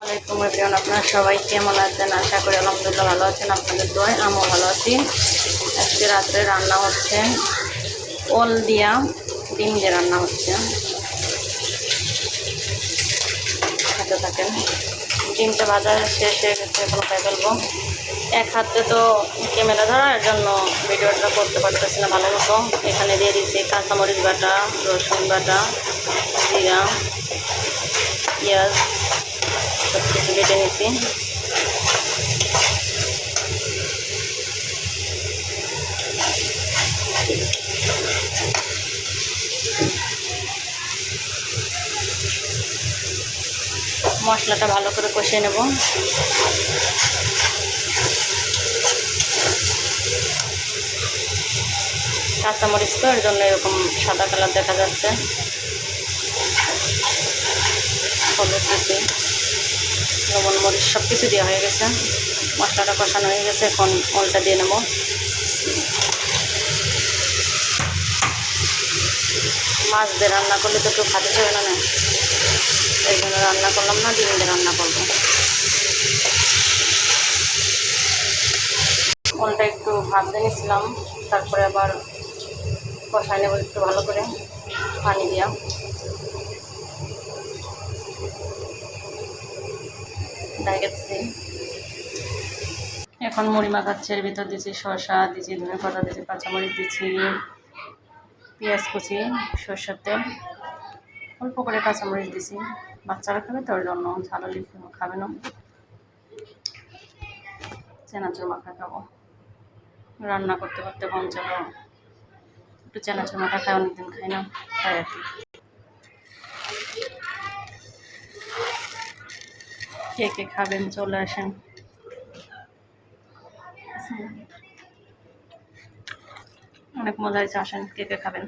আসসালামাইকুম এভরিওয়ান, আপনারা সবাই কেমন আছেন? আশা করি আলহামদুলিল্লাহ ভালো আছেন। আপনাদের দোয়ায় আমিও ভালো আছি। আজকে রাত্রে রান্না হচ্ছে ওল দিয়া ডিম দিয়ে রান্না হচ্ছে। খেতে থাকেন। ডিমটা ভাজা শেষ হয়ে গেছে, এগুলো খাই ফেলবো। এক হাতে তো ক্যামেরা ধরার জন্য ভিডিওটা করতে পারতেছি না ভালো মতো। এখানে দিয়ে দিচ্ছি কাঁচামরিচ বাটা, রসুন বাটা, জিরা, পেঁয়াজ সব কিছু বেটে নিচ্ছি। মশলাটা ভালো করে কষিয়ে নেব। কাঁচামরিচ তো এর জন্য এরকম সাদা কালার দেখা যাচ্ছে। হলুদ দিচ্ছি, লবণ মরিচ সব কিছু দেওয়া হয়ে গেছে। মশলাটা কষানো হয়ে গেছে, এখন ওলটা দিয়ে নেব। মাছ দিয়ে রান্না করলে তো একটু খাতে যাবে না, এই জন্য রান্না করলাম না, ডিম দিয়ে রান্না করবো। ওলটা একটু ভাত দিয়ে নিয়েছিলাম, তারপরে আবার কষাই নেব একটু ভালো করে পানি দিয়া। দেখেছি এখন মুড়ি মাখাচ্ছে। এর ভিতর দিচ্ছি শসা, দিচ্ছি ধনে পাতা, দিচ্ছি কাঁচামরিচ, দিচ্ছি পেঁয়াজ কুচি, সরষের তেল, অল্প করে কাঁচামরিচ দিছি। বাচ্চারা খাবে তো ওর জন্য, ঝাল খাবে না। চেনাচুর মাখা খাবো। রান্না করতে করতে মন চালো একটু চেনাচুর মাখা খাই, অনেকদিন খাই না, তাই আর কি। কে কে খাবেন চলে আসেন। অনেক মজা হয়েছে, আসেন কে কে খাবেন।